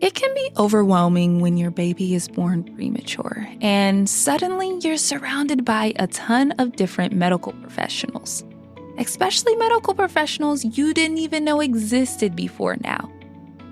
It can be overwhelming when your baby is born premature and suddenly you're surrounded by a ton of different medical professionals, especially medical professionals you didn't even know existed before now.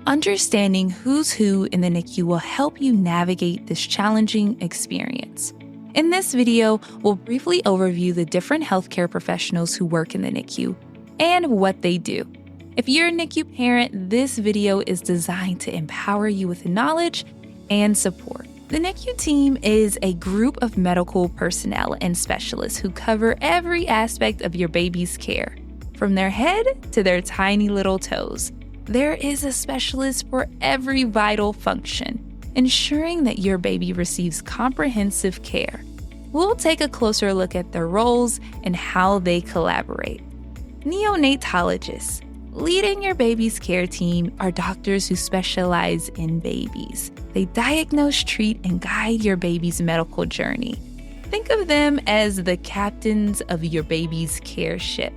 Understanding who's who in the NICU will help you navigate this challenging experience. In this video, we'll briefly overview the different healthcare professionals who work in the NICU and what they do. If you're a NICU parent, this video is designed to empower you with knowledge and support. The NICU team is a group of medical personnel and specialists who cover every aspect of your baby's care, from their head to their tiny little toes. There is a specialist for every vital function, ensuring that your baby receives comprehensive care. We'll take a closer look at their roles and how they collaborate. Neonatologists. Leading your baby's care team are doctors who specialize in babies. They diagnose, treat, and guide your baby's medical journey. Think of them as the captains of your baby's care ship.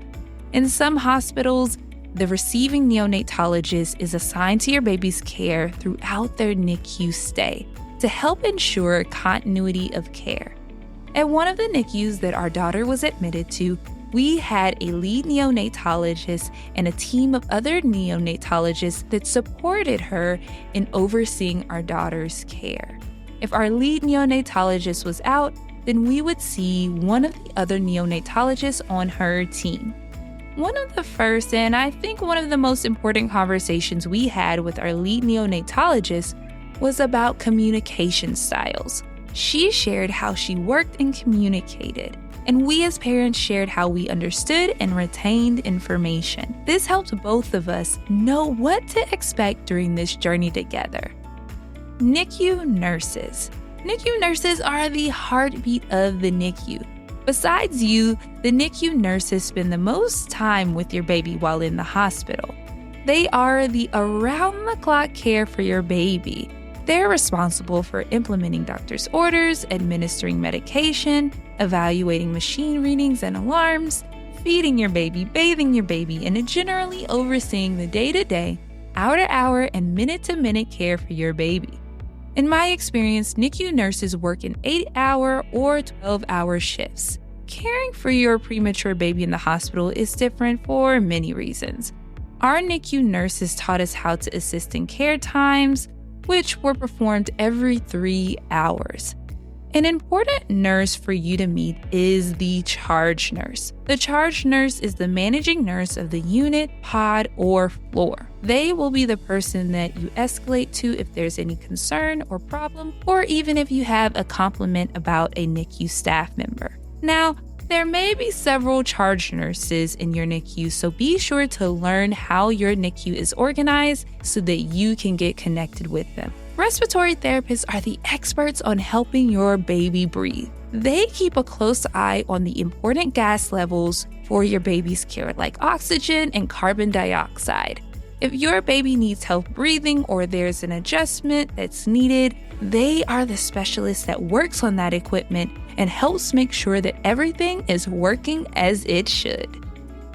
In some hospitals, the receiving neonatologist is assigned to your baby's care throughout their NICU stay to help ensure continuity of care. At one of the NICUs that our daughter was admitted to, we had a lead neonatologist and a team of other neonatologists that supported her in overseeing our daughter's care. If our lead neonatologist was out, then we would see one of the other neonatologists on her team. One of the first, and I think one of the most important conversations we had with our lead neonatologist was about communication styles. She shared how she worked and communicated, and we as parents shared how we understood and retained information. This helped both of us know what to expect during this journey together. NICU Nurses. NICU nurses are the heartbeat of the NICU. Besides you, the NICU nurses spend the most time with your baby while in the hospital. They are the around-the-clock care for your baby. They're responsible for implementing doctor's orders, administering medication, evaluating machine readings and alarms, feeding your baby, bathing your baby, and generally overseeing the day-to-day, hour-to-hour, and minute-to-minute care for your baby. In my experience, NICU nurses work in 8-hour or 12-hour shifts. Caring for your premature baby in the hospital is different for many reasons. Our NICU nurses taught us how to assist in care times, which were performed every 3 hours. An important nurse for you to meet is the charge nurse. The charge nurse is the managing nurse of the unit, pod, or floor. They will be the person that you escalate to if there's any concern or problem, or even if you have a compliment about a NICU staff member. Now, there may be several charge nurses in your NICU, so be sure to learn how your NICU is organized so that you can get connected with them. Respiratory therapists are the experts on helping your baby breathe. They keep a close eye on the important gas levels for your baby's care, like oxygen and carbon dioxide. If your baby needs help breathing or there's an adjustment that's needed, they are the specialist that works on that equipment and helps make sure that everything is working as it should.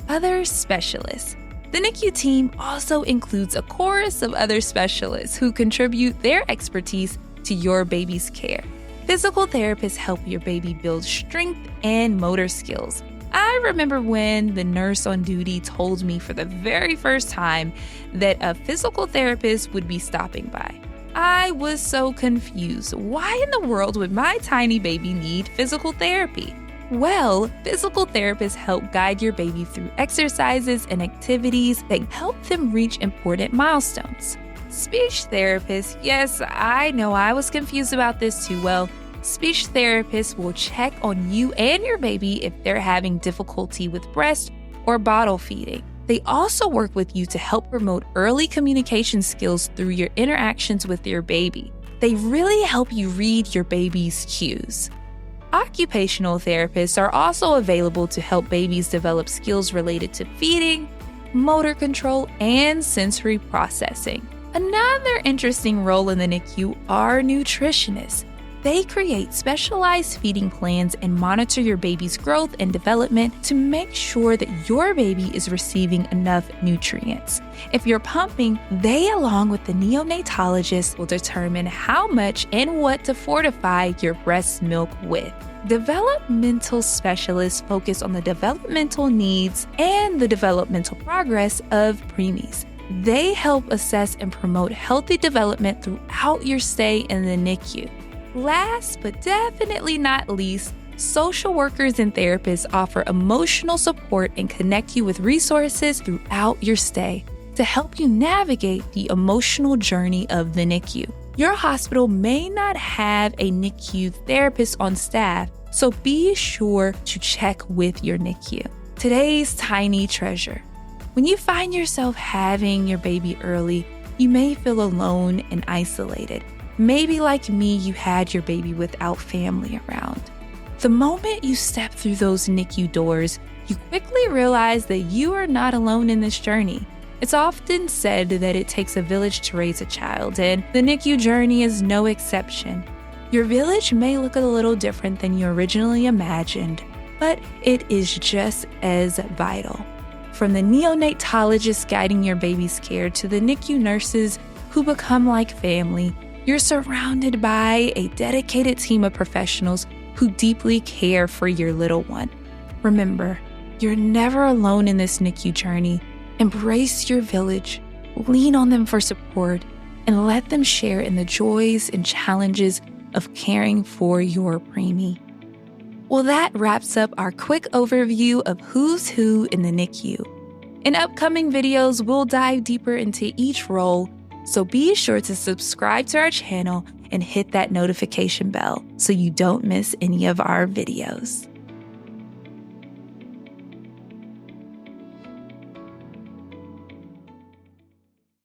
Other specialists. The NICU team also includes a chorus of other specialists who contribute their expertise to your baby's care. Physical therapists help your baby build strength and motor skills. I remember when the nurse on duty told me for the very first time that a physical therapist would be stopping by. I was so confused. Why in the world would my tiny baby need physical therapy? Well, physical therapists help guide your baby through exercises and activities that help them reach important milestones. Speech therapists, yes, I know I was confused about this too. Well, speech therapists will check on you and your baby if they're having difficulty with breast or bottle feeding. They also work with you to help promote early communication skills through your interactions with your baby. They really help you read your baby's cues. Occupational therapists are also available to help babies develop skills related to feeding, motor control, and sensory processing. Another interesting role in the NICU are nutritionists. They create specialized feeding plans and monitor your baby's growth and development to make sure that your baby is receiving enough nutrients. If you're pumping, they, along with the neonatologist, will determine how much and what to fortify your breast milk with. Developmental specialists focus on the developmental needs and the developmental progress of preemies. They help assess and promote healthy development throughout your stay in the NICU. Last but definitely not least, social workers and therapists offer emotional support and connect you with resources throughout your stay to help you navigate the emotional journey of the NICU. Your hospital may not have a NICU therapist on staff, so be sure to check with your NICU. Today's tiny treasure. When you find yourself having your baby early, you may feel alone and isolated. Maybe like me, you had your baby without family around. The moment you step through those NICU doors, you quickly realize that you are not alone in this journey. It's often said that it takes a village to raise a child, and the NICU journey is no exception. Your village may look a little different than you originally imagined, but it is just as vital. From the neonatologists guiding your baby's care to the NICU nurses who become like family, you're surrounded by a dedicated team of professionals who deeply care for your little one. Remember, you're never alone in this NICU journey. Embrace your village, lean on them for support, and let them share in the joys and challenges of caring for your preemie. Well, that wraps up our quick overview of who's who in the NICU. In upcoming videos, we'll dive deeper into each role, so be sure to subscribe to our channel and hit that notification bell so you don't miss any of our videos.